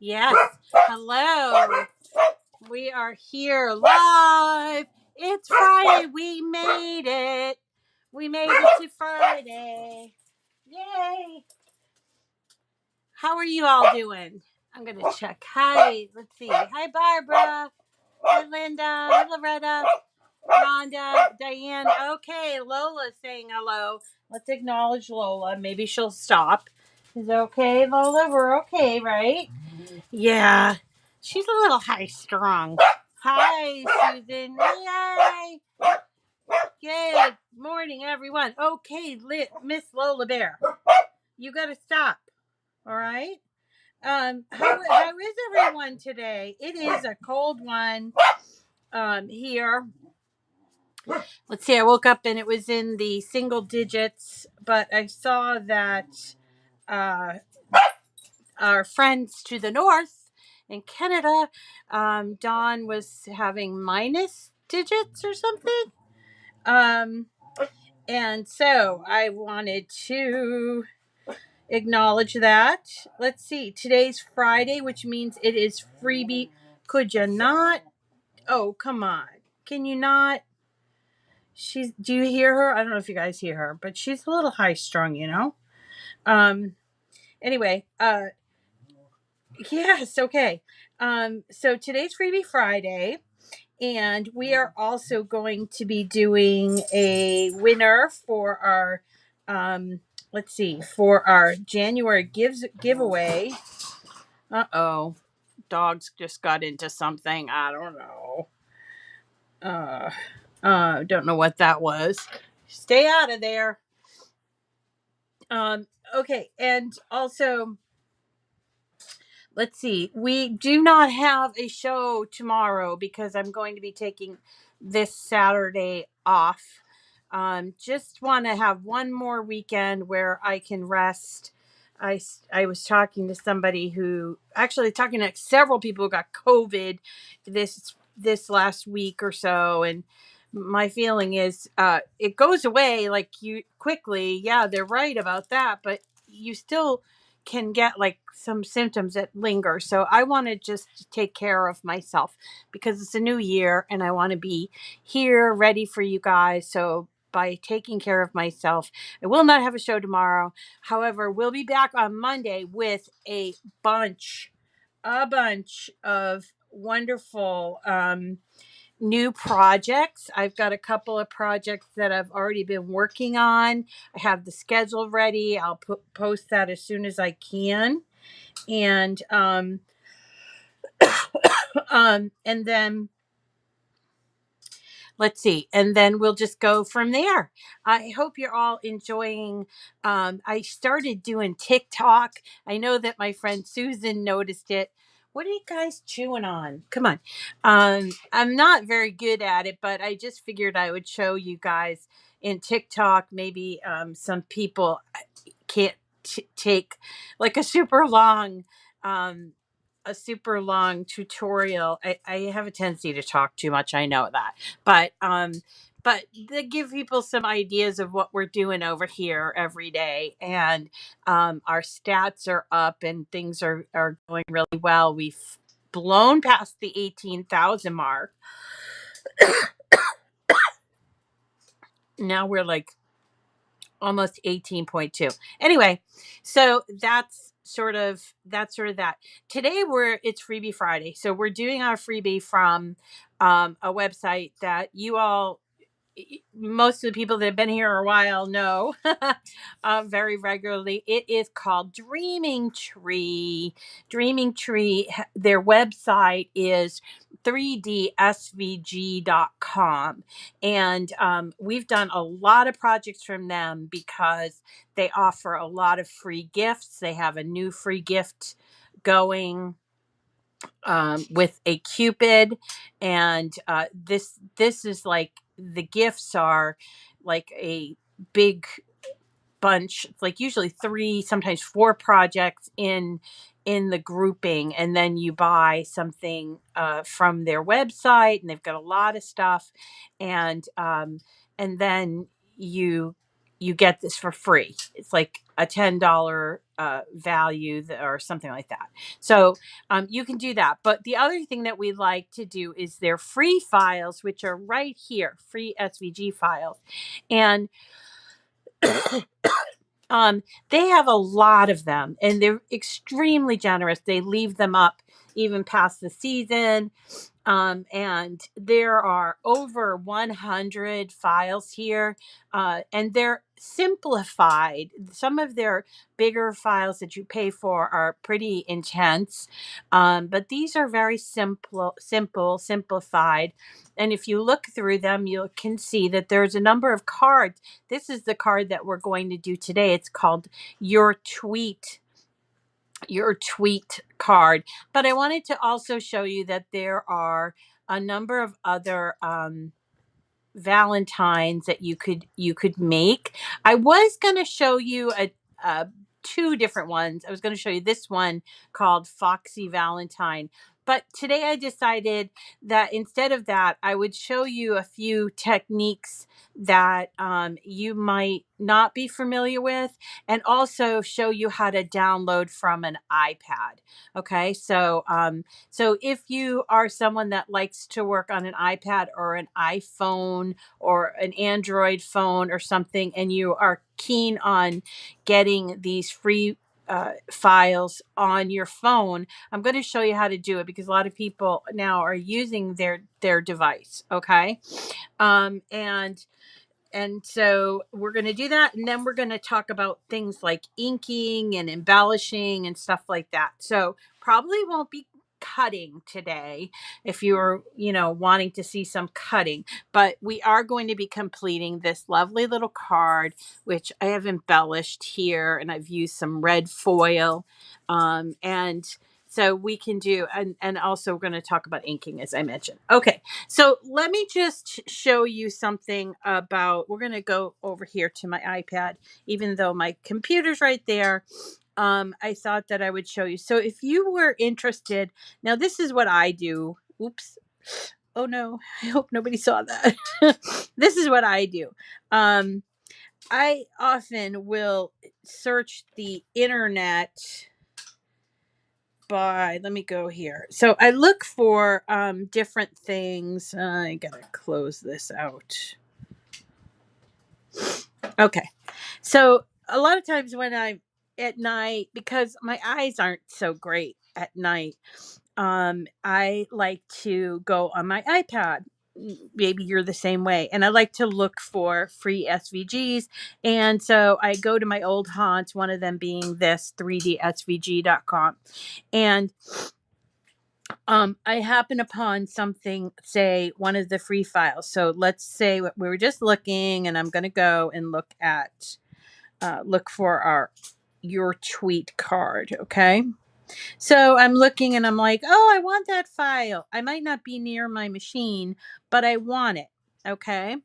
Yes. Hello. We are here live. It's Friday. We made it. We made it to Friday. Yay. How are you all doing? I'm going to check. Hi. Let's see. Hi, Barbara. Hi, Linda. Hi, Loretta. Rhonda. Diane. Okay. Lola's saying hello. Let's acknowledge Lola. Maybe she'll stop. Is it okay, Lola? We're okay, right? Yeah. She's a little high strung. Hi, Susan. Yay. Good morning, everyone. Okay, Miss Lola Bear. You got to stop. All right. How is everyone today? It is a cold one here. Let's see. I woke up and it was in the single digits, but I saw that uh, our friends to the north in Canada, Dawn was having minus digits or something. Um, and so I wanted to acknowledge that. Let's see. Today's Friday, which means it is Freebie. Could you not? Oh, come on. Can you not? Do you hear her? I don't know if you guys hear her, but she's a little high strung, you know? Anyway, yes, okay. So today's Freebie Friday, and we are also going to be doing a winner for our let's see, for our January giveaway. Uh-oh. Dogs just got into something. I don't know. Don't know what that was. Stay out of there. Okay, and also let's see. We do not have a show tomorrow because I'm going to be taking this Saturday off. Just want to have one more weekend where I can rest. I was talking to somebody who actually talking to several people who got COVID this last week or so, and my feeling is it goes away like you quickly. Yeah, they're right about that, but you still can get like some symptoms that linger. So I want to just take care of myself because it's a new year and I want to be here ready for you guys. So by taking care of myself, I will not have a show tomorrow. However, we'll be back on Monday with a bunch of wonderful new projects. I've got a couple of projects that I've already been working on. I have the schedule ready. I'll post that as soon as I can. And and then let's see, and then we'll just go from there. I hope you're all enjoying. I started doing TikTok. I know that my friend Susan noticed it. What are you guys chewing on? Come on. I'm not very good at it, but I just figured I would show you guys in TikTok. Maybe some people can't take like a super long tutorial. I have a tendency to talk too much. I know that, but they give people some ideas of what we're doing over here every day, and our stats are up and things are going really well. We've blown past the 18,000 mark. Now we're like almost 18.2. Anyway, so that's sort of that. Today it's Freebie Friday. So we're doing our freebie from a website that you all, most of the people that have been here a while know very regularly. It is called Dreaming Tree. Dreaming Tree, their website is 3dsvg.com. And we've done a lot of projects from them because they offer a lot of free gifts. They have a new free gift going with a Cupid, and this is like the gifts are like a big bunch. It's like usually 3, sometimes 4 projects in the grouping, and then you buy something from their website, and they've got a lot of stuff, and then you you get this for free. It's like a $10 value or something like that. So you can do that. But the other thing that we like to do is their free files, which are right here, free SVG files. And they have a lot of them, and they're extremely generous. They leave them up even past the season. And there are over 100 files here, and they're simplified. Some of their bigger files that you pay for are pretty intense, but these are very simplified. And if you look through them, you can see that there's a number of cards. This is the card that we're going to do today. It's called Your Tweet card. But I wanted to also show you that there are a number of other Valentines that you could make. I was going to show you a two different ones. I was going to show you this one called Foxy Valentine. But today I decided that instead of that, I would show you a few techniques that you might not be familiar with, and also show you how to download from an iPad. Okay, so so if you are someone that likes to work on an iPad or an iPhone or an Android phone or something, and you are keen on getting these free files on your phone, I'm going to show you how to do it, because a lot of people now are using their device. Okay, um, and and so we're going to do that. And then we're going to talk about things like inking and embellishing and stuff like that. So probably won't be cutting today if you're, wanting to see some cutting. But we are going to be completing this lovely little card, which I have embellished here. And I've used some red foil. And so we can do, and also we're going to talk about inking, as I mentioned. Okay. So let me just show you something about, we're going to go over here to my iPad, even though my computer's right there. I thought that I would show you. So if you were interested, now this is what I do. Oops. Oh no, I hope nobody saw that. This is what I do. I often will search the internet by, let me go here. So I look for different things. I gotta close this out. Okay. So a lot of times when I'm at night, because my eyes aren't so great at night, I like to go on my iPad. Maybe you're the same way. And I like to look for free SVGs. And so I go to my old haunts, one of them being this 3dsvg.com. And I happen upon something, say one of the free files. So let's say we were just looking, and I'm going to go and look for your tweet card. Okay. So I'm looking and I'm like, oh, I want that file. I might not be near my machine, but I want it. Okay.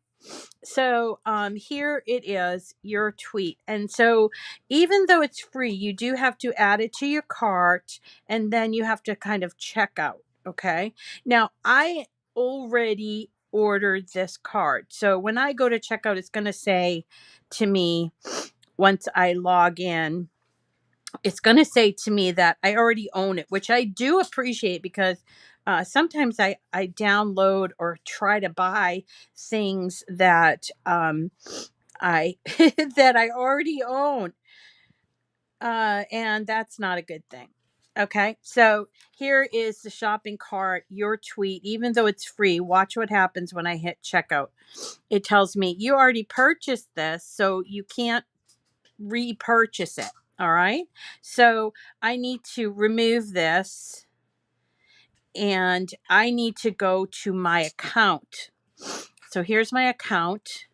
So here it is, your tweet. And so even though it's free, you do have to add it to your cart, and then you have to kind of check out. Okay. Now I already ordered this card. So when I go to checkout, it's going to say to me, once I log in, it's going to say to me that I already own it, which I do appreciate, because sometimes I download or try to buy things that I that I already own, and that's not a good thing. Okay, so here is the shopping cart, your tweet. Even though it's free, watch what happens when I hit checkout. It tells me you already purchased this, so you can't repurchase it. All right. So I need to remove this, and I need to go to my account. So here's my account.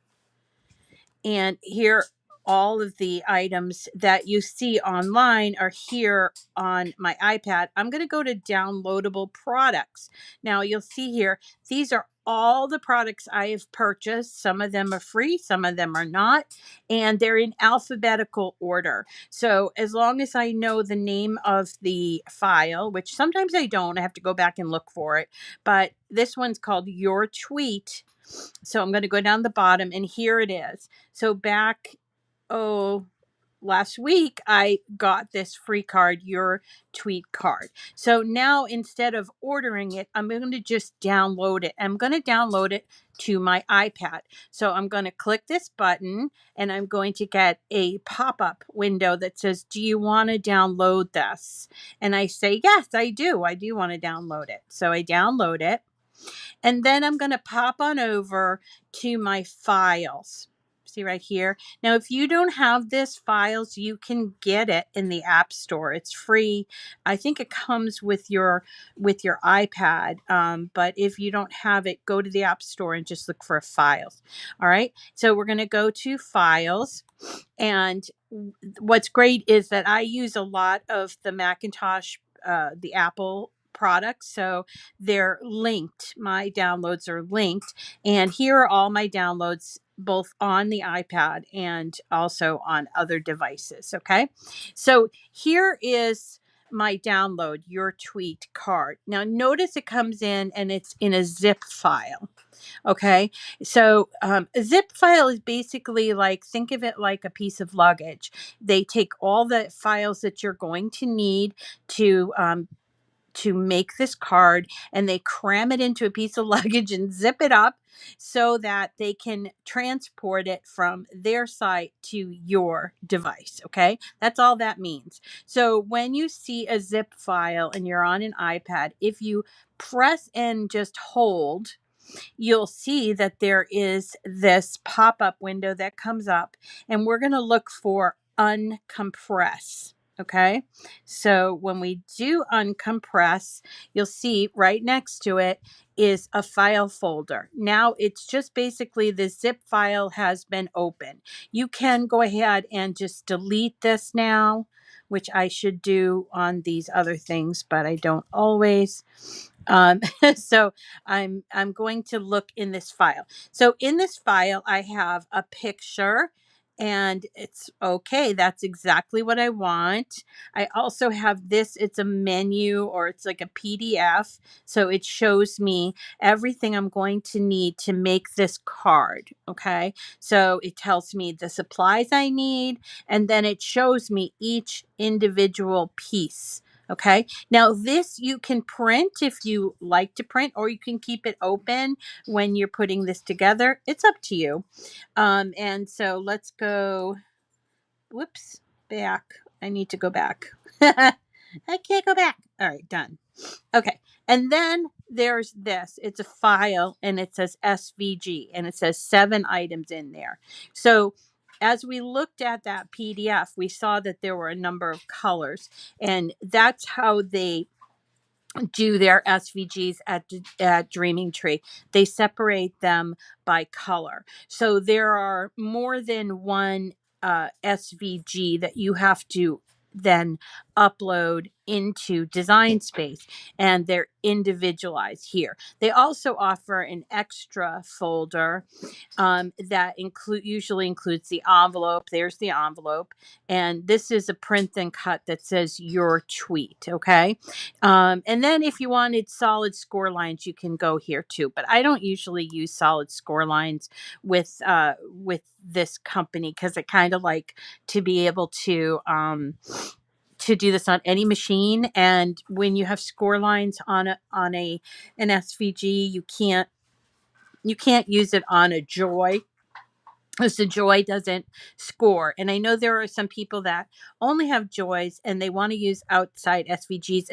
And here, all of the items that you see online are here on my iPad. I'm going to go to downloadable products. Now you'll see here, these are all the products I have purchased. Some of them are free, some of them are not, and they're in alphabetical order. So as long as I know the name of the file, which sometimes I don't, I have to go back and look for it. But this one's called Your Tweet. So I'm going to go down the bottom, and here it is. So back oh, last week I got this free card, your tweet card. So now instead of ordering it, I'm going to just download it. I'm going to download it to my iPad. So I'm going to click this button and I'm going to get a pop-up window that says, do you want to download this? And I say, yes, I do. I do want to download it. So I download it. And then I'm going to pop on over to my files. See right here. Now, if you don't have this files, you can get it in the App Store. It's free. I think it comes with your iPad. But if you don't have it, go to the App Store and just look for files. All right. So we're going to go to files. And what's great is that I use a lot of the Macintosh, the Apple products. So they're linked. My downloads are linked. And here are all my downloads, both on the iPad and also on other devices. Okay. So here is my download, your tweet card. Now notice it comes in and it's in a zip file. Okay. So a zip file is basically like, think of it like a piece of luggage. They take all the files that you're going to need to make this card, and they cram it into a piece of luggage and zip it up so that they can transport it from their site to your device. Okay. That's all that means. So when you see a zip file and you're on an iPad, if you press and just hold, you'll see that there is this pop-up window that comes up, and we're going to look for uncompress. Okay. So when we do uncompress, you'll see right next to it is a file folder. Now it's just basically the zip file has been opened. You can go ahead and just delete this now, which I should do on these other things, but I don't always. Um, so I'm going to look in this file. So in this file, I have a picture, and it's okay. That's exactly what I want. I also have this. It's a menu, or it's like a PDF. So it shows me everything I'm going to need to make this card. Okay. So it tells me the supplies I need, and then it shows me each individual piece. Okay. Now this you can print if you like to print, or you can keep it open when you're putting this together. It's up to you. And so let's go, whoops, back. I need to go back. I can't go back. All right, done. Okay. And then there's this. It's a file and it says SVG and it says 7 items in there. So as we looked at that PDF, we saw that there were a number of colors, and that's how they do their SVGs at Dreaming Tree. They separate them by color. So there are more than one SVG that you have to then upload into Design Space, and they're individualized here. They also offer an extra folder that usually includes the envelope. There's the envelope, and this is a print and cut that says your tweet. Okay. And then if you wanted solid score lines, you can go here too. But I don't usually use solid score lines with this company, because I kind of like to be able to do this on any machine. And when you have score lines on an SVG, you can't use it on a Joy, because the Joy doesn't score. And I know there are some people that only have Joys and they want to use outside SVGs,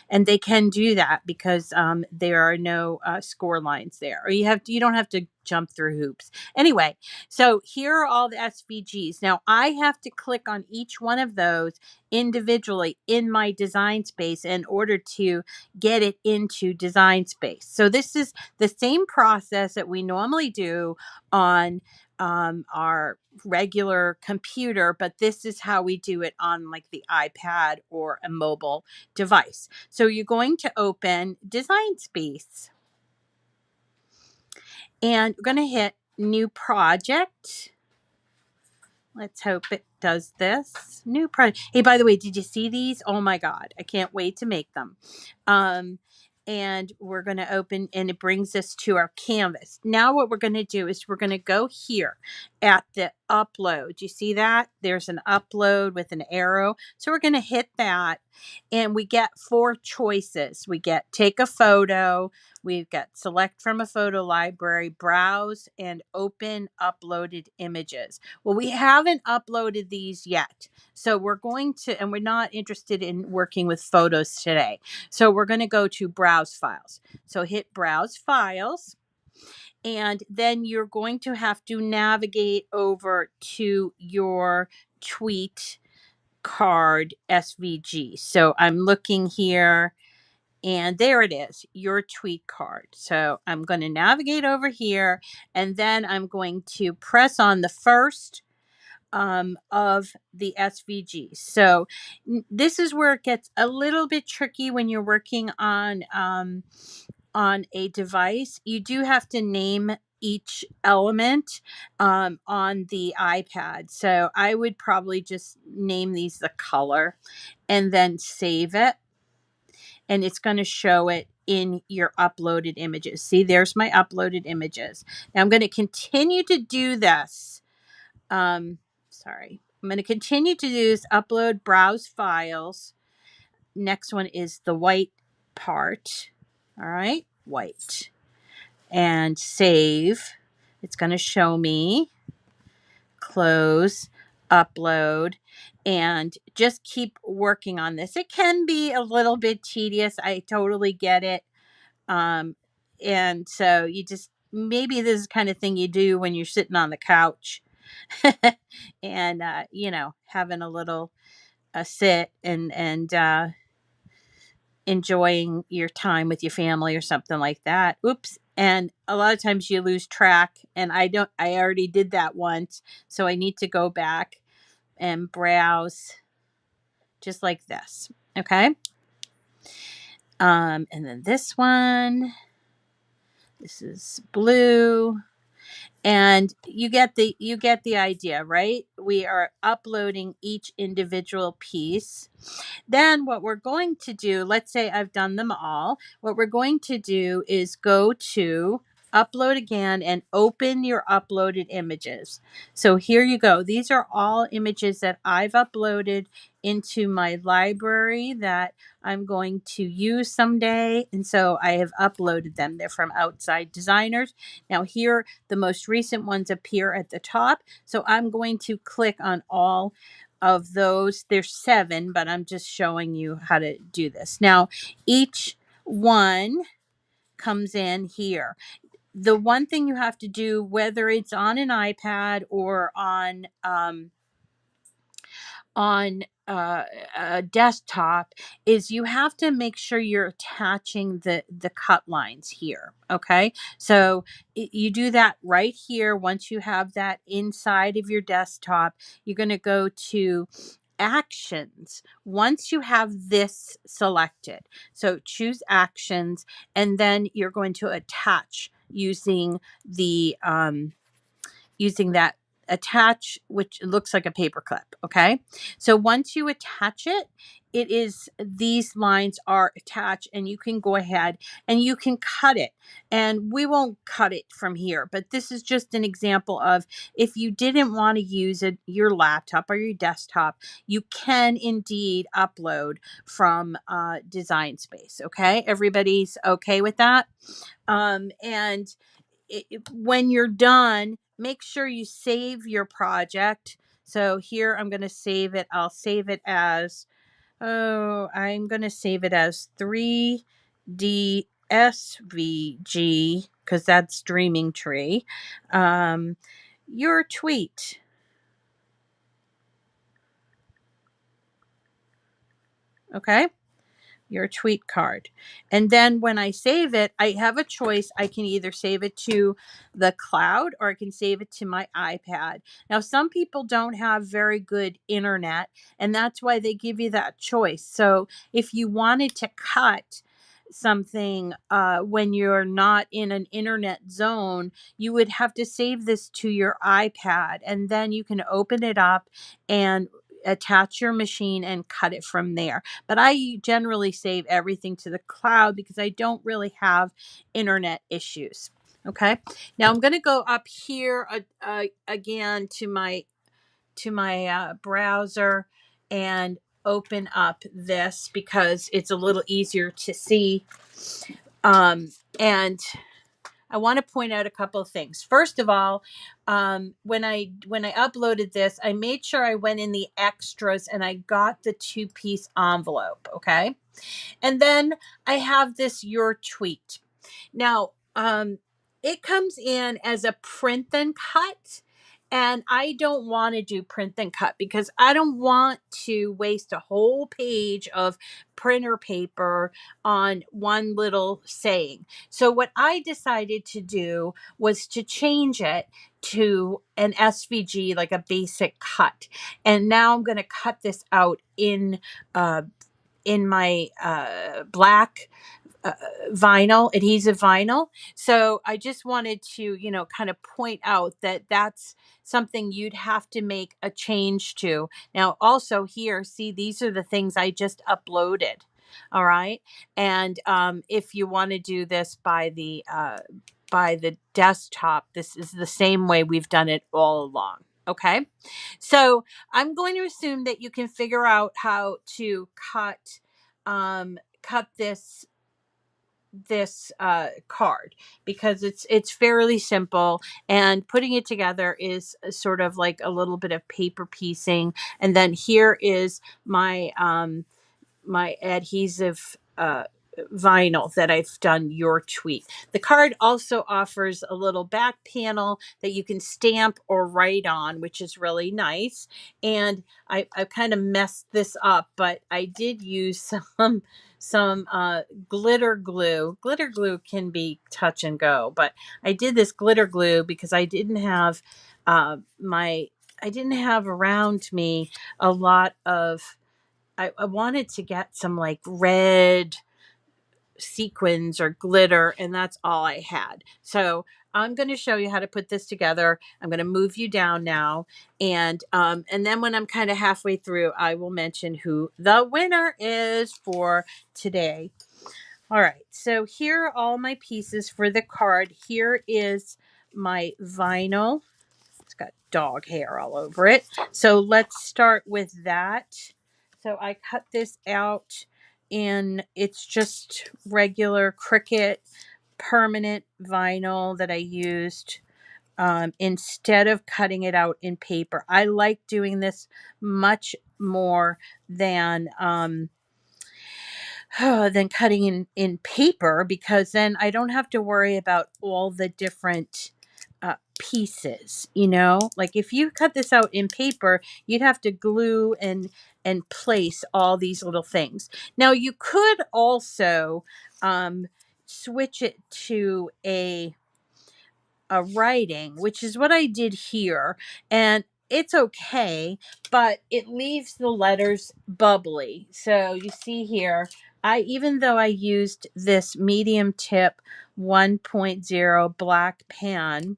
and they can do that because there are no score lines there, or you don't have to jump through hoops. Anyway, so here are all the SVGs. Now I have to click on each one of those individually in my Design Space in order to get it into Design Space. So this is the same process that we normally do on our regular computer, but this is how we do it on like the iPad or a mobile device. So you're going to open Design Space, and we're going to hit New Project. Let's hope it does this. New project. Hey, by the way, did you see these? Oh my God, I can't wait to make them. And we're going to open, and it brings us to our canvas. Now what we're going to do is we're going to go here at the upload. You see that? There's an upload with an arrow. So we're going to hit that and we get 4 choices. We get take a photo, we've got select from a photo library, browse, and open uploaded images. Well, we haven't uploaded these yet. So we're going to, and we're not interested in working with photos today. So we're going to go to browse files. So hit browse files. And then you're going to have to navigate over to your tweet card SVG. So I'm looking here and there it is, your tweet card. So I'm going to navigate over here and then I'm going to press on the first of the SVG. So this is where it gets a little bit tricky when you're working on a device. You do have to name each element on the iPad. So I would probably just name these the color and then save it. And it's going to show it in your uploaded images. See, there's my uploaded images. Now I'm going to continue to do this. Sorry. I'm going to continue to do this upload, browse files. Next one is the white part. All right, white. And save. It's going to show me. Close, upload, and just keep working on this. It can be a little bit tedious. I totally get it. And so you just, maybe this is the kind of thing you do when you're sitting on the couch and, having a little sit and enjoying your time with your family or something like that. Oops. And a lot of times you lose track, and I already did that once. So I need to go back and browse just like this. Okay. And then this one, this is blue. And you get the idea, right? We are uploading each individual piece. Then what we're going to do, let's say I've done them all. What we're going to do is go to upload again and open your uploaded images. So here you go. These are all images that I've uploaded into my library that I'm going to use someday. And so I have uploaded them. They're from Outside Designers. Now here, the most recent ones appear at the top. So I'm going to click on all of those. There's 7, but I'm just showing you how to do this. Now, each one comes in here. The one thing you have to do, whether it's on an iPad or on a desktop, is you have to make sure you're attaching the cut lines here. Okay, so you do that right here. Once you have that inside of your desktop, you're going to go to actions. Once you have this selected, so choose actions, and then you're going to attach using the using that attach, which looks like a paper clip. Okay, so once you attach it, it is, these lines are attached, and you can go ahead and you can cut it. And we won't cut it from here, but this is just an example of, if you didn't want to use it, your laptop or your desktop, you can indeed upload from Design Space. Okay, everybody's okay with that? And when you're done, make sure you save your project. So here I'm going to save it. I'll save it as, I'm going to save it as 3D SVG, because that's Dreaming Tree. Your tweet. Okay. Your tweet card. And then when I save it, I have a choice. I can either save it to the cloud or I can save it to my iPad. Now, some people don't have very good internet, and that's why they give you that choice. So if you wanted to cut something when you're not in an internet zone, you would have to save this to your iPad, and then you can open it up and attach your machine and cut it from there. But I generally save everything to the cloud because I don't really have internet issues. Okay. Now I'm going to go up here again to my browser and open up this because it's a little easier to see. And I want to point out a couple of things. First of all, when I uploaded this, I made sure I went in the extras and I got the 2-piece envelope. Okay. And then I have this your tweet. Now, it comes in as a print and cut. And I don't want to do print and cut because I don't want to waste a whole page of printer paper on one little saying. So, what I decided to do was to change it to an SVG, like a basic cut. And now I'm going to cut this out uh, in my black uh, adhesive vinyl. So I just wanted to, kind of point out that that's something you'd have to make a change to. Now, also here, see, these are the things I just uploaded. All right. And if you want to do this by the desktop, this is the same way we've done it all along. Okay. So I'm going to assume that you can figure out how to cut this card because it's fairly simple, and putting it together is sort of like a little bit of paper piecing. And then here is my adhesive vinyl that I've done your tweet. The card also offers a little back panel that you can stamp or write on, which is really nice. And I kind of messed this up, but I did use some glitter glue. Glitter glue can be touch and go, but I did this glitter glue because I didn't have I didn't have around me a lot of I wanted to get some like red sequins or glitter, and that's all I had. So I'm going to show you how to put this together. I'm going to move you down now, and then when I'm kind of halfway through, I will mention who the winner is for today. All right, so here are all my pieces for the card. Here is my vinyl. It's got dog hair all over it. So let's start with that. So I cut this out in, it's just regular Cricut permanent vinyl that I used instead of cutting it out in paper. I like doing this much more than cutting in paper, because then I don't have to worry about all the different pieces. Like if you cut this out in paper, you'd have to glue and place all these little things. Now you could also switch it to a writing, which is what I did here. And it's okay, but it leaves the letters bubbly. So you see here, even though I used this medium tip 1.0 black pen,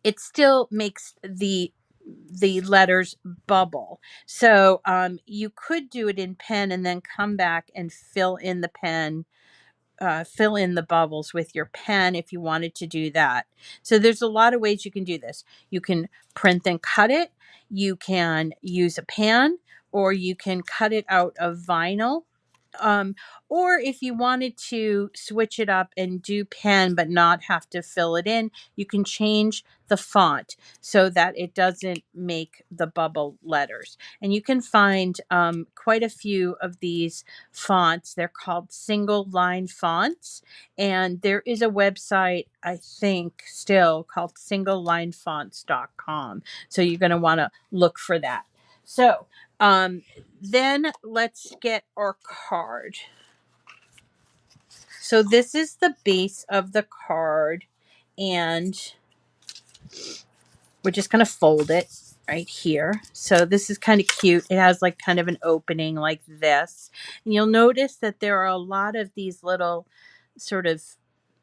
it still makes the letters bubble. So you could do it in pen and then come back and fill in the pen, fill in the bubbles with your pen if you wanted to do that. So there's a lot of ways you can do this. You can print and cut it. You can use a pen, or you can cut it out of vinyl. Um, or if you wanted to switch it up and do pen but not have to fill it in, you can change the font so that it doesn't make the bubble letters. And you can find quite a few of these fonts. They're called single line fonts. And there is a website, I think, still called singlelinefonts.com. So you're going to want to look for that. So, then let's get our card. So this is the base of the card, and we're just going to fold it right here. So this is kind of cute. It has like kind of an opening like this. And you'll notice that there are a lot of these little sort of,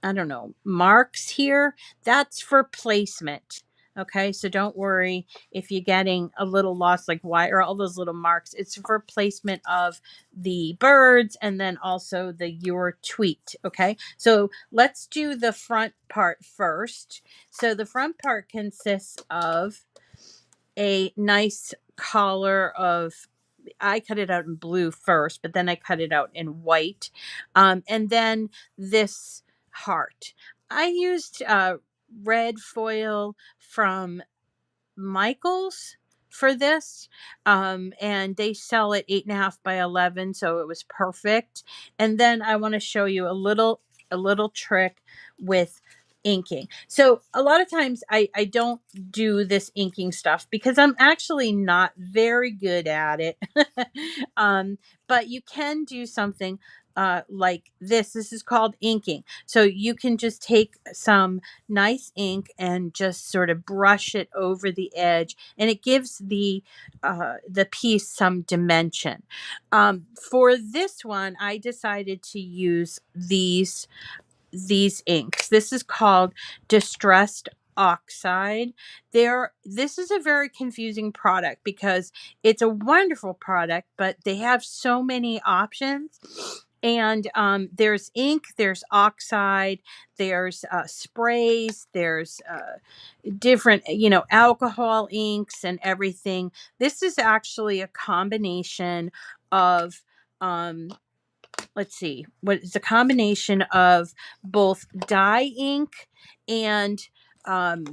I don't know, marks here. That's for placement. Okay, so don't worry if you're getting a little lost, like why are all those little marks? It's for placement of the birds and then also the your tweet. Okay, so let's do the front part first. So the front part consists of a nice collar of, I cut it out in blue first, but then I cut it out in white. And then this heart. I used red foil from Michael's for this. And they sell it 8.5 by 11. So it was perfect. And then I want to show you a little trick with inking. So a lot of times I don't do this inking stuff because I'm actually not very good at it. But you can do something like this. This is called inking. So you can just take some nice ink and just sort of brush it over the edge, and it gives the piece some dimension. For this one, I decided to use these inks. This is called Distressed Oxide. This is a very confusing product because it's a wonderful product, but they have so many options. And there's ink, there's oxide, there's sprays, there's different, alcohol inks and everything. This is actually a combination of um, let's see, what is a combination of both dye ink and um,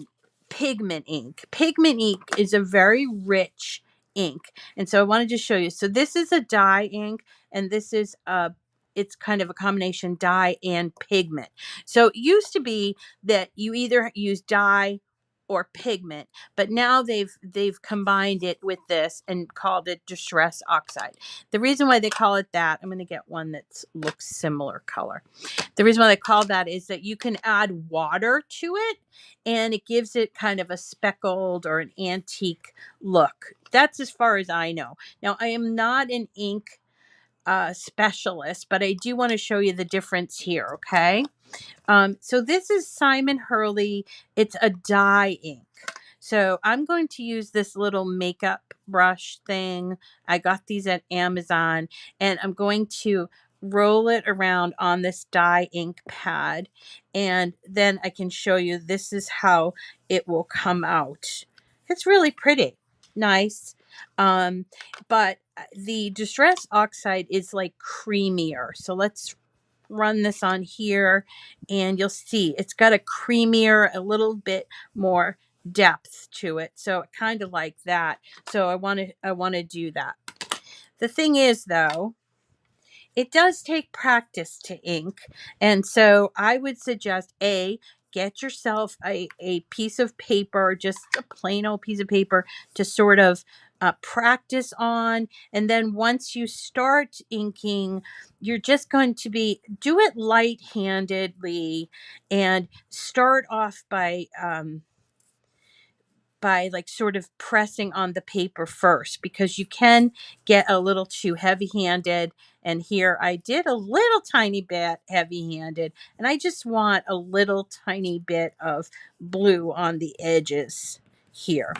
pigment ink. Pigment ink is a very rich ink. And so I wanted to show you. So this is a dye ink, and this is it's kind of a combination dye and pigment. So it used to be that you either use dye or pigment, but now they've combined it with this and called it distress oxide. The reason why they call it that, I'm going to get one that looks similar color. The reason why they call that is that you can add water to it and it gives it kind of a speckled or an antique look. That's as far as I know. Now, I am not an ink specialist, but I do want to show you the difference here, okay? So this is Simon Hurley. It's a dye ink. So I'm going to use this little makeup brush thing. I got these at Amazon, and I'm going to roll it around on this dye ink pad, and then I can show you this is how it will come out. It's really pretty. Nice. But the Distress Oxide is like creamier. So let's run this on here and you'll see it's got a creamier, a little bit more depth to it. So kind of like that. So I want to do that. The thing is though, it does take practice to ink. And so I would suggest get yourself a piece of paper, just a plain old piece of paper to sort of practice on. And then once you start inking, you're just going to do it light-handedly and start off by like sort of pressing on the paper first, because you can get a little too heavy handed. And here I did a little tiny bit heavy handed, and I just want a little tiny bit of blue on the edges here.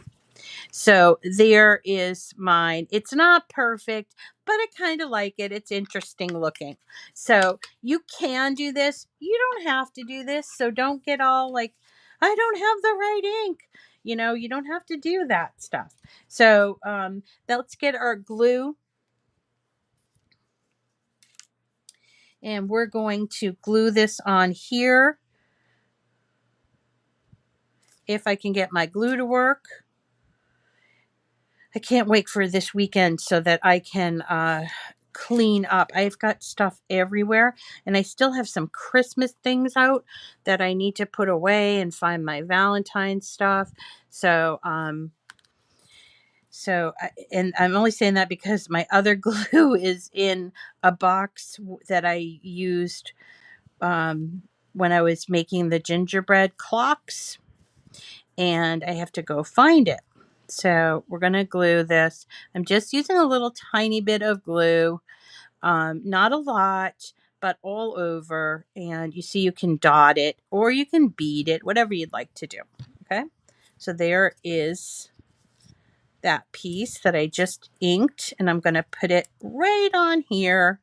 So there is mine. It's not perfect, but I kind of like it. It's interesting looking. So you can do this. You don't have to do this. So don't get all like, I don't have the right ink. You don't have to do that stuff. So let's get our glue. And we're going to glue this on here. If I can get my glue to work. I can't wait for this weekend so that I can clean up. I've got stuff everywhere, and I still have some Christmas things out that I need to put away and find my Valentine stuff. So, and I'm only saying that because my other glue is in a box that I used when I was making the gingerbread clocks, and I have to go find it. So we're going to glue this. I'm just using a little tiny bit of glue, not a lot, but all over. And you see you can dot it or you can bead it, whatever you'd like to do. Okay. So there is that piece that I just inked, and I'm going to put it right on here.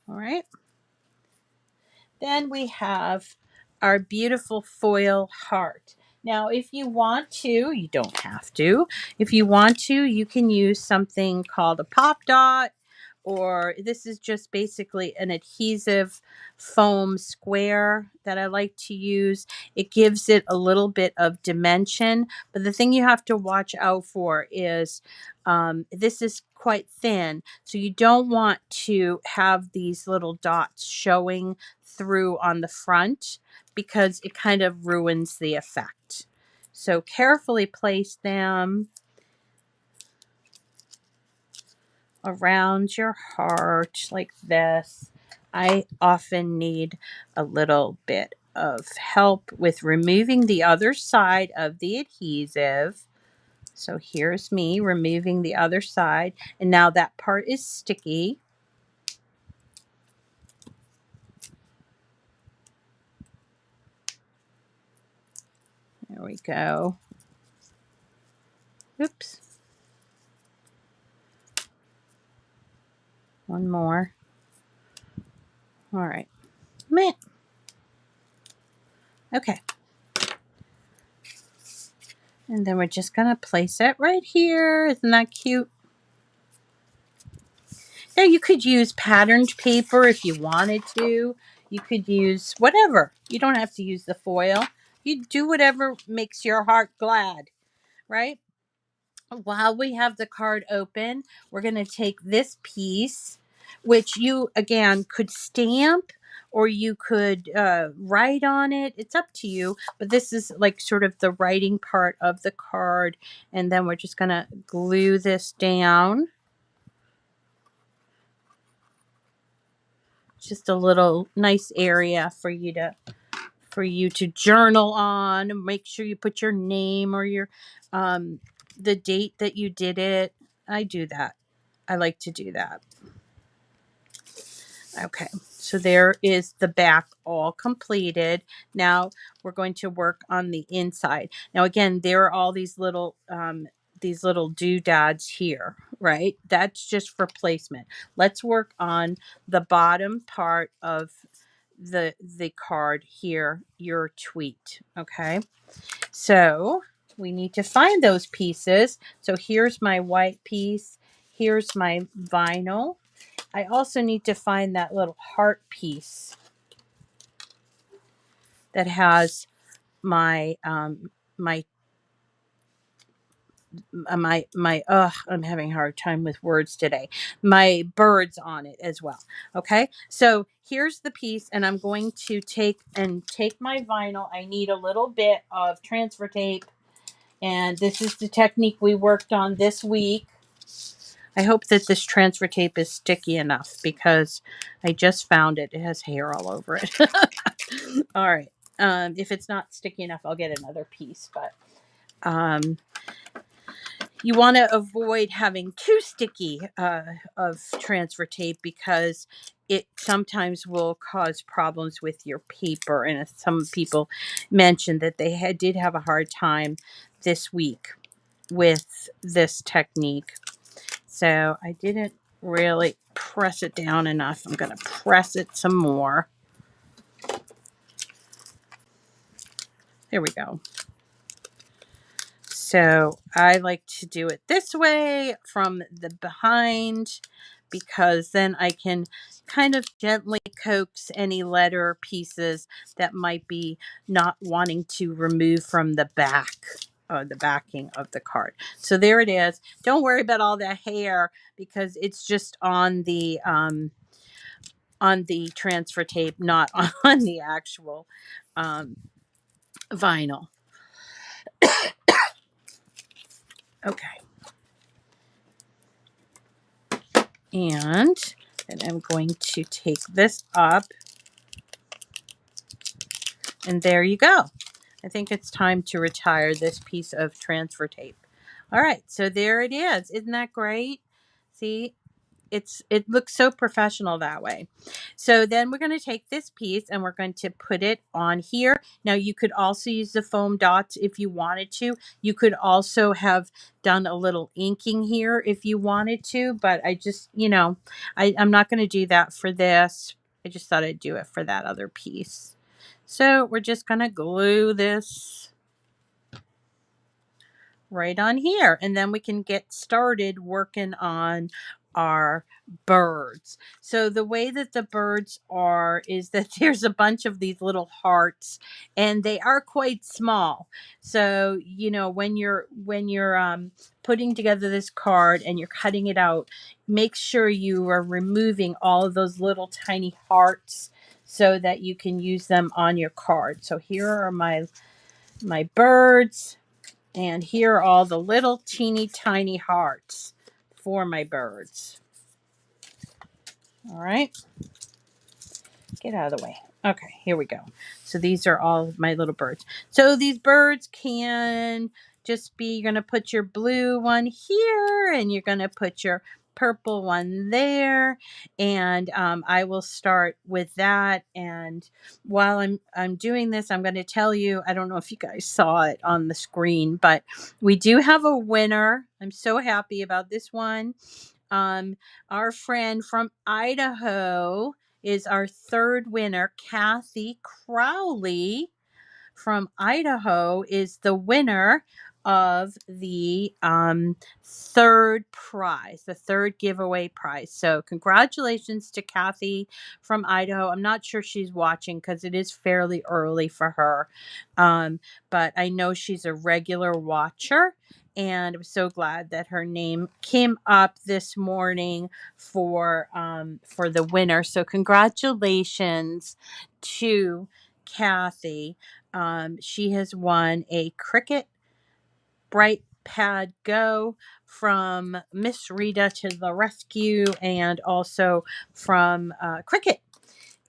All right. Then we have our beautiful foil heart. Now, if you want to, you don't have to. If you want to, you can use something called a pop dot, or this is just basically an adhesive foam square that I like to use. It gives it a little bit of dimension, but the thing you have to watch out for is this is quite thin, so you don't want to have these little dots showing through on the front because it kind of ruins the effect. So carefully place them around your heart like this. I often need a little bit of help with removing the other side of the adhesive. So here's me removing the other side, and now that part is sticky. There we go. Oops. One more. All right. Meh. Okay. And then we're just going to place it right here. Isn't that cute? Now you could use patterned paper if you wanted to. You could use whatever. You don't have to use the foil. You do whatever makes your heart glad, right? While we have the card open, we're going to take this piece, which you, again, could stamp or you could write on it. It's up to you. But this is like sort of the writing part of the card. And then we're just going to glue this down. Just a little nice area for you to journal on. Make sure you put your name or your the date that you did it. I do that. I like to do that. Okay, so there is the back all completed. Now we're going to work on the inside. Now again, there are all these little doodads here, right? That's just for placement. Let's work on the bottom part of the card here, your tweet. Okay, so we need to find those pieces. So here's my white piece. Here's my vinyl. I also need to find that little heart piece that has my I'm having a hard time with words today. My birds on it as well. Okay, so here's the piece, and I'm going to take my vinyl. I need a little bit of transfer tape, and this is the technique we worked on this week. I hope that this transfer tape is sticky enough because I just found it. It has hair all over it. All right. If it's not sticky enough, I'll get another piece. But you want to avoid having too sticky of transfer tape because it sometimes will cause problems with your paper. And some people mentioned that they did have a hard time this week with this technique. So I didn't really press it down enough. I'm going to press it some more. There we go. So I like to do it this way from the behind because then I can kind of gently coax any letter pieces that might be not wanting to remove from the back. The backing of the card. So there it is. Don't worry about all that hair because it's just on the transfer tape, not on the actual vinyl. Okay. And then I'm going to take this up. And there you go. I think it's time to retire this piece of transfer tape. All right, so there it is. Isn't that great? See, it looks so professional that way. So then we're going to take this piece and we're going to put it on here. Now you could also use the foam dots if you wanted to. You could also have done a little inking here if you wanted to, but I just, I'm not going to do that for this. I just thought I'd do it for that other piece. So we're just going to glue this right on here, and then we can get started working on our birds. So the way that the birds are is that there's a bunch of these little hearts, and they are quite small. So when you're putting together this card and you're cutting it out, make sure you are removing all of those little tiny hearts so that you can use them on your card. So here are my birds. And here are all the little teeny tiny hearts for my birds. All right. Get out of the way. Okay, here we go. So these are all of my little birds. So these birds can just be, you're going to put your blue one here and you're going to put your purple one there, and I will start with that. And while I'm doing this, I'm going to tell you, I don't know if you guys saw it on the screen, but we do have a winner. I'm so happy about this one. Our friend from Idaho is our third winner. Kathy Crowley from Idaho is the winner of the third prize, the third giveaway prize. So congratulations to Kathy from Idaho. I'm not sure she's watching because it is fairly early for her, but I know she's a regular watcher. And I'm so glad that her name came up this morning for the winner. So congratulations to Kathy. She has won a Cricut BrightPad Go from Miss Rita to the rescue, and also from Cricut.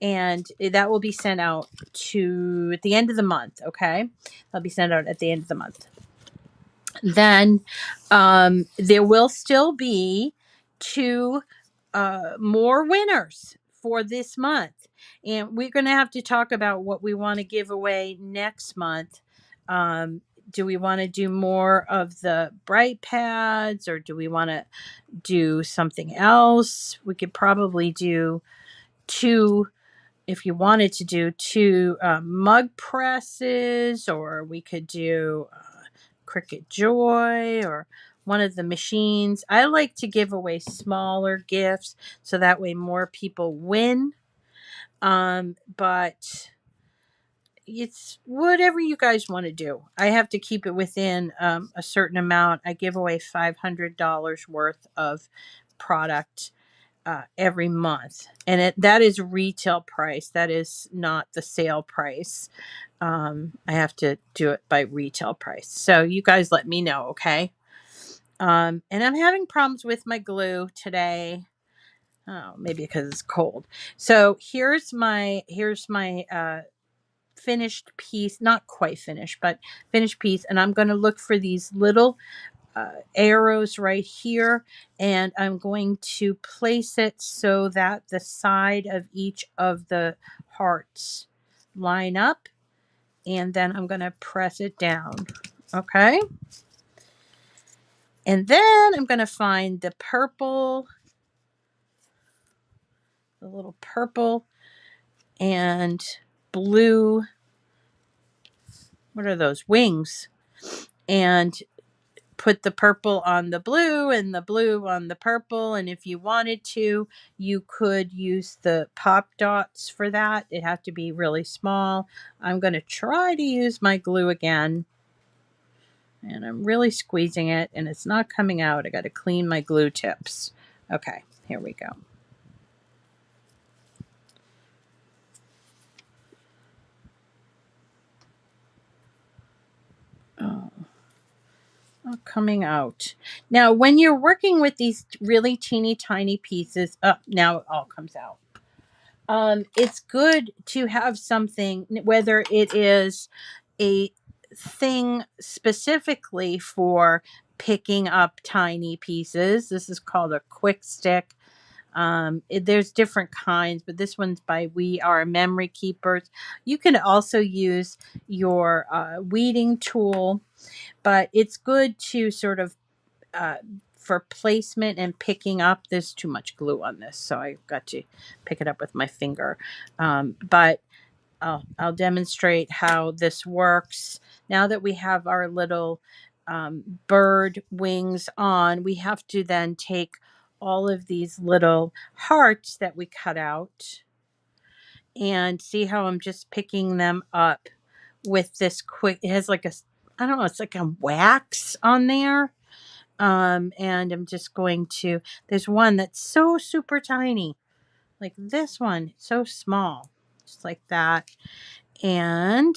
And that will be sent out at the end of the month. Okay, that'll be sent out at the end of the month. Then there will still be 2 more winners for this month. And we're going to have to talk about what we want to give away next month. Do we want to do more of the bright pads, or do we want to do something else? We could probably do 2, if you wanted to do 2 mug presses, or we could do Cricut Joy, or one of the machines. I like to give away smaller gifts so that way more people win. But it's whatever you guys want to do. I have to keep it within a certain amount. I give away $500 worth of product every month, and that is retail price. That is not the sale price. I have to do it by retail price. So you guys let me know, okay? And I'm having problems with my glue today. Oh, maybe because it's cold. So here's my finished piece, not quite finished, but finished piece. And I'm going to look for these little arrows right here, and I'm going to place it so that the side of each of the hearts line up, and then I'm going to press it down. Okay. And then I'm going to find the purple, the little purple and blue. What are those? Wings. And put the purple on the blue and the blue on the purple. And if you wanted to, you could use the pop dots for that. It had to be really small. I'm going to try to use my glue again. And I'm really squeezing it and it's not coming out. I got to clean my glue tips. Okay, here we go. Oh, not coming out. Now, when you're working with these really teeny tiny pieces, now it all comes out. It's good to have something, whether it is a thing specifically for picking up tiny pieces. This is called a quick stick. There's different kinds, but this one's by We Are Memory Keepers. You can also use your weeding tool, but it's good to sort of uh, for placement and picking up. There's too much glue on this, so I got to pick it up with my finger. But I'll demonstrate how this works. Now that we have our little bird wings on, we have to then take all of these little hearts that we cut out, and see how I'm just picking them up with this quick, it has like a, I don't know, it's like a wax on there. And I'm just going to, there's one that's so super tiny, like this one, so small, just like that. And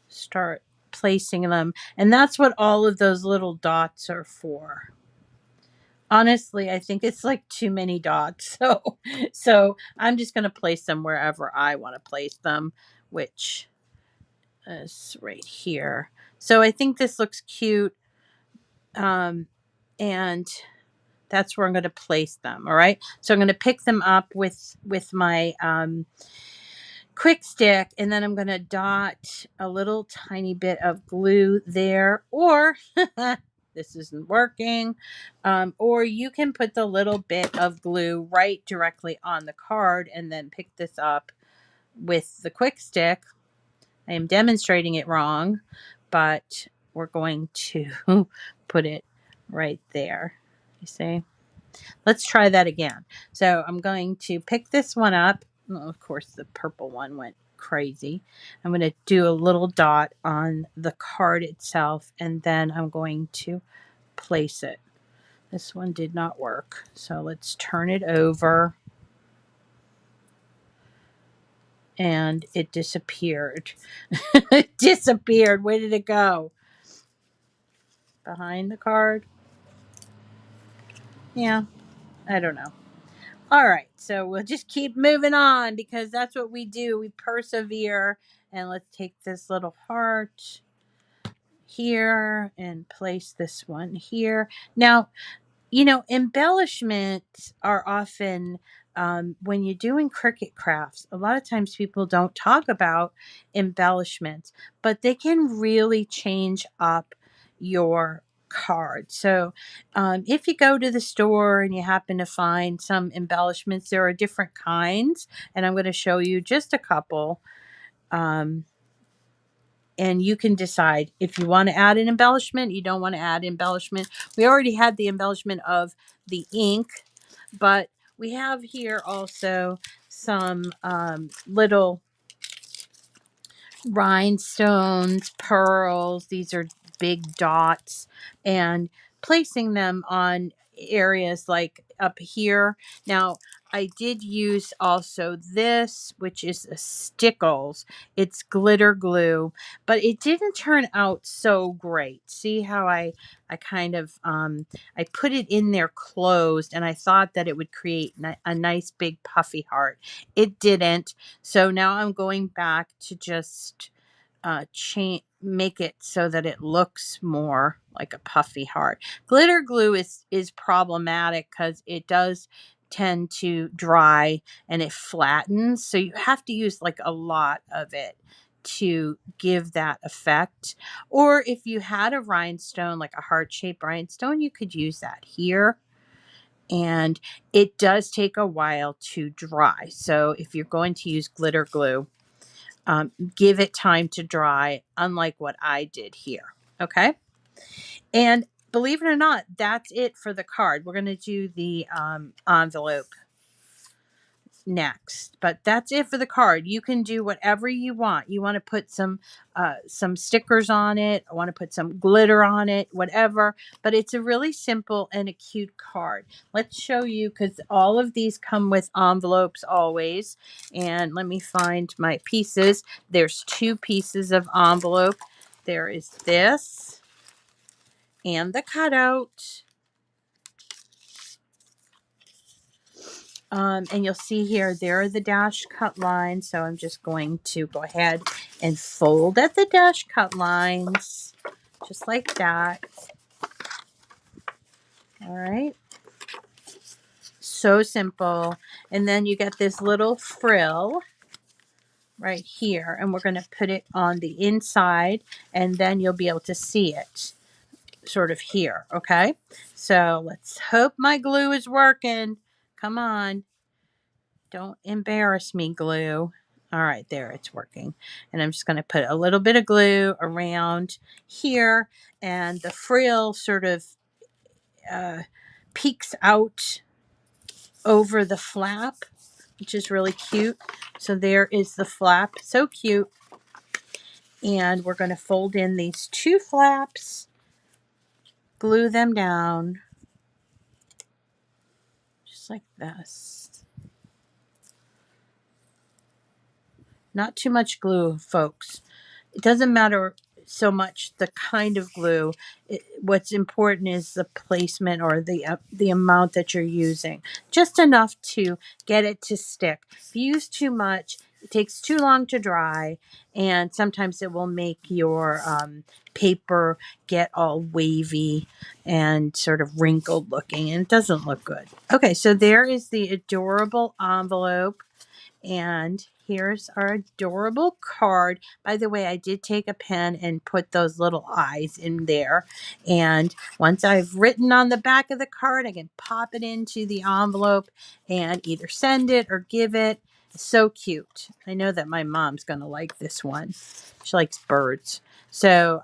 start placing them. And that's what all of those little dots are for. Honestly, I think it's like too many dots. So I'm just going to place them wherever I want to place them, which is right here. So I think this looks cute. And that's where I'm going to place them. All right. So I'm going to pick them up with my quick stick, and then I'm going to dot a little tiny bit of glue there, or this isn't working, or you can put the little bit of glue right directly on the card and then pick this up with the quick stick. I am demonstrating it wrong, but we're going to put it right there. You see? Let's try that again. So I'm going to pick this one up. Well, of course, the purple one went crazy. I'm going to do a little dot on the card itself, and then I'm going to place it. This one did not work. So let's turn it over. And it disappeared. It disappeared. Where did it go? Behind the card? Yeah, I don't know. All right, so we'll just keep moving on because that's what we do. We persevere. And let's take this little heart here and place this one here. Now, you know, embellishments are often, when you're doing Cricut crafts, a lot of times people don't talk about embellishments, but they can really change up your card. So if you go to the store and you happen to find some embellishments, there are different kinds, and I'm going to show you just a couple. And you can decide if you want to add an embellishment, you don't want to add embellishment. We already had the embellishment of the ink, but we have here also some little rhinestones, pearls. These are big dots, and placing them on areas like up here. Now, I did use also this, which is a Stickles. It's glitter glue, but it didn't turn out so great. See how I kind of I put it in there closed, and I thought that it would create a nice big puffy heart. It didn't. So now I'm going back to just make it so that it looks more like a puffy heart. Glitter glue is problematic because it does tend to dry and it flattens. So you have to use like a lot of it to give that effect. Or if you had a rhinestone, like a heart-shaped rhinestone, you could use that here. And it does take a while to dry. So if you're going to use glitter glue, give it time to dry, unlike what I did here. Okay. And believe it or not, that's it for the card. We're going to do the envelope next, but that's it for the card. You can do whatever you want. You want to put some stickers on it. I want to put some glitter on it, whatever, but it's a really simple and a cute card. Let's show you, because all of these come with envelopes always. And let me find my pieces. There's 2 pieces of envelope. There is this and the cutout. And you'll see here, there are the dash cut lines. So I'm just going to go ahead and fold at the dash cut lines, just like that. All right. So simple. And then you get this little frill right here, and we're going to put it on the inside, and then you'll be able to see it sort of here. Okay, so let's hope my glue is working. Come on, don't embarrass me, glue. All right, there, it's working. And I'm just going to put a little bit of glue around here, and the frill sort of peeks out over the flap, which is really cute. So there is the flap, so cute. And we're going to fold in these two flaps, glue them down, just like this. Not too much glue, folks. It doesn't matter so much the kind of glue. What's important is the placement, or the amount that you're using. Just enough to get it to stick. If you use too much, it takes too long to dry, and sometimes it will make your paper get all wavy and sort of wrinkled looking, and it doesn't look good. Okay, so there is the adorable envelope. And here's our adorable card. By the way, I did take a pen and put those little eyes in there. And once I've written on the back of the card, I can pop it into the envelope and either send it or give it. It's so cute. I know that my mom's going to like this one. She likes birds. So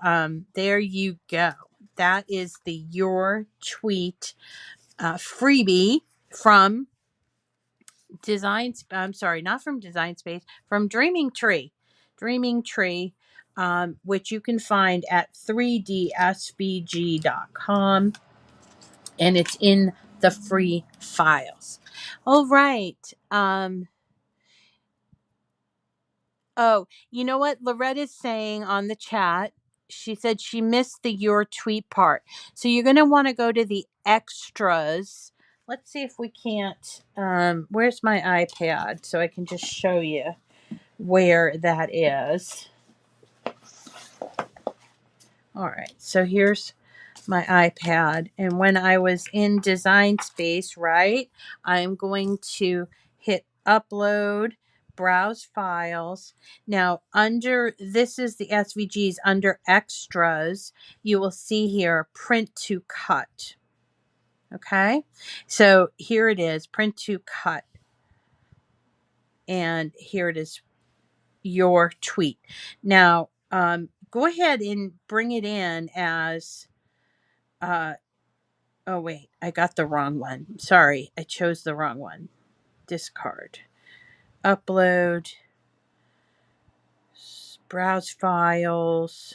there you go. That is the Your Tweet freebie from I'm sorry, not from Design Space, from Dreaming Tree, which you can find at 3dsvg.com, and it's in the free files. All right. Oh, you know what Loretta's saying on the chat? She said she missed the Your Tweet part. So you're going to want to go to the extras. Let's see if we can't. Where's my iPad so I can just show you where that is. All right, so here's my iPad, and when I was in Design Space, right, I'm going to hit upload, browse files. Now under, this is the SVGs, under extras, you will see here print to cut. Okay, so here it is, print to cut, and here it is, Your Tweet. Now go ahead and bring it in as oh wait, I got the wrong one. Sorry, I chose the wrong one. Discard. Upload. Browse files.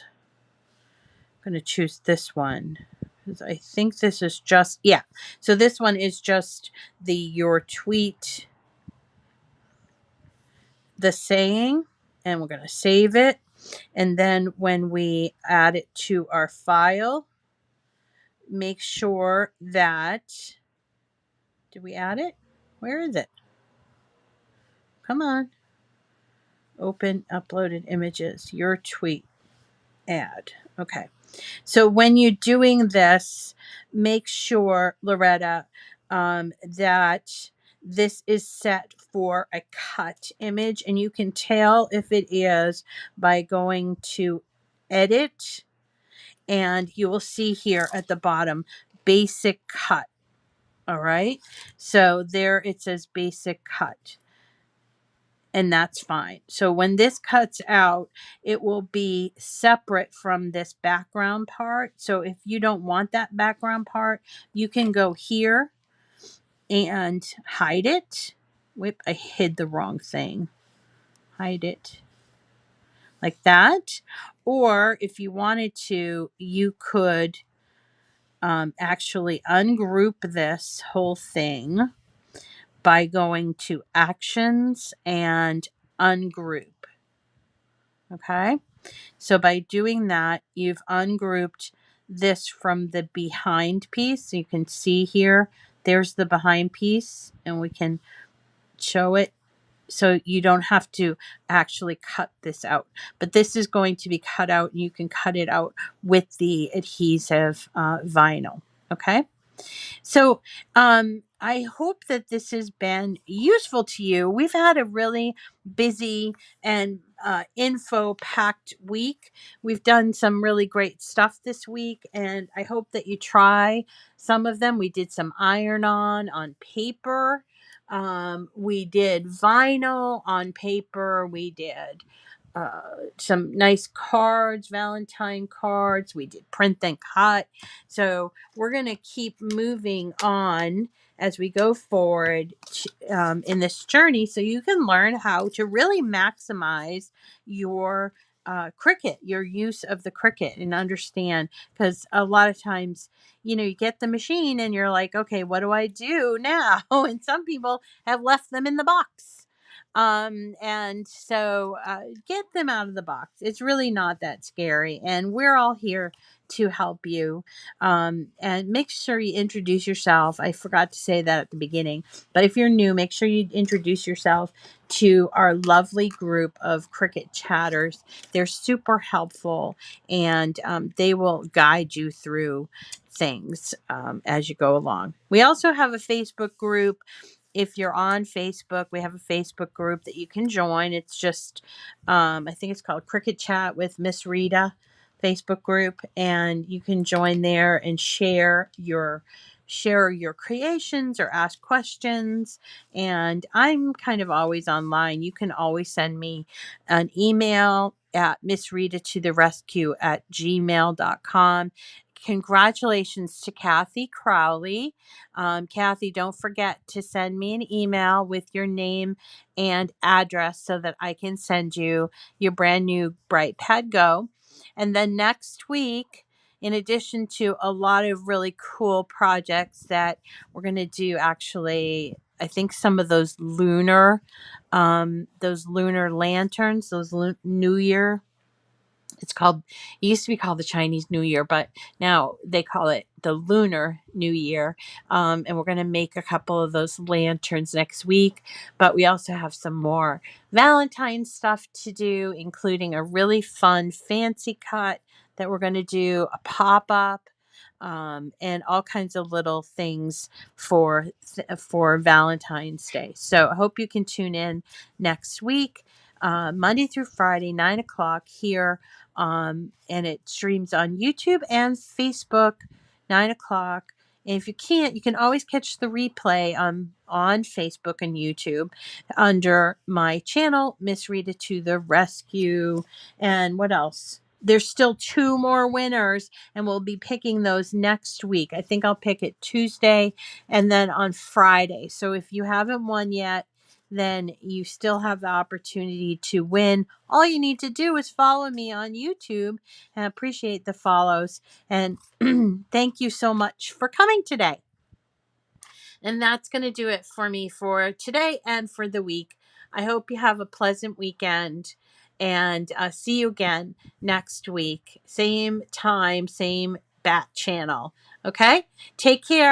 I'm going to choose this one, because I think this is just, yeah. So this one is just the Your Tweet, the saying, and we're going to save it. And then when we add it to our file, make sure that, did we add it? Where is it? Come on. Open uploaded images, Your Tweet, add. Okay. So when you're doing this, make sure, Loretta, that this is set for a cut image, and you can tell if it is by going to edit, and you will see here at the bottom, basic cut. All right. So there it says basic cut. And that's fine. So when this cuts out, it will be separate from this background part. So if you don't want that background part, you can go here and hide it. Whoop, I hid the wrong thing. Hide it like that. Or if you wanted to, you could actually ungroup this whole thing by going to Actions and Ungroup. Okay, so by doing that, you've ungrouped this from the behind piece. So you can see here, there's the behind piece, and we can show it. So you don't have to actually cut this out, but this is going to be cut out, and you can cut it out with the adhesive vinyl. Okay. So I hope that this has been useful to you. We've had a really busy and info packed week. We've done some really great stuff this week, and I hope that you try some of them. We did some iron on paper. We did vinyl on paper. We did some nice cards, Valentine cards. We did print and cut. So we're going to keep moving on as we go forward in this journey so you can learn how to really maximize your Cricut, your use of the Cricut, and understand, because a lot of times, you get the machine and you're like, okay, what do I do now? And some people have left them in the box. And so get them out of the box. It's really not that scary. And we're all here to help you. And make sure you introduce yourself. I forgot to say that at the beginning, but if you're new, make sure you introduce yourself to our lovely group of Cricut chatters. They're super helpful, and they will guide you through things as you go along. We also have a Facebook group. If you're on Facebook, we have a Facebook group that you can join. It's just, I think it's called Cricut Chat with Miss Rita Facebook group, and you can join there and share your creations or ask questions. And I'm kind of always online. You can always send me an email at missrita@gmail.com. Congratulations to Kathy Crowley. Kathy, don't forget to send me an email with your name and address so that I can send you your brand new BrightPad Go. And then next week, in addition to a lot of really cool projects that we're going to do, actually, I think some of those lunar lanterns, those New Year. It used to be called the Chinese New Year, but now they call it the Lunar New Year. And we're going to make a couple of those lanterns next week. But we also have some more Valentine stuff to do, including a really fun fancy cut that we're going to do, a pop-up, and all kinds of little things for Valentine's Day. So I hope you can tune in next week, Monday through Friday, 9 o'clock here. And it streams on YouTube and Facebook, 9 o'clock. And if you can't, you can always catch the replay on Facebook and YouTube under my channel, Miss Rita to the Rescue. And what else? There's still 2 more winners, and we'll be picking those next week. I think I'll pick it Tuesday and then on Friday. So if you haven't won yet, then you still have the opportunity to win. All you need to do is follow me on YouTube, and I appreciate the follows. And thank you so much for coming today. And that's going to do it for me for today and for the week. I hope you have a pleasant weekend, and see you again next week. Same time, same bat channel. Okay? Take care.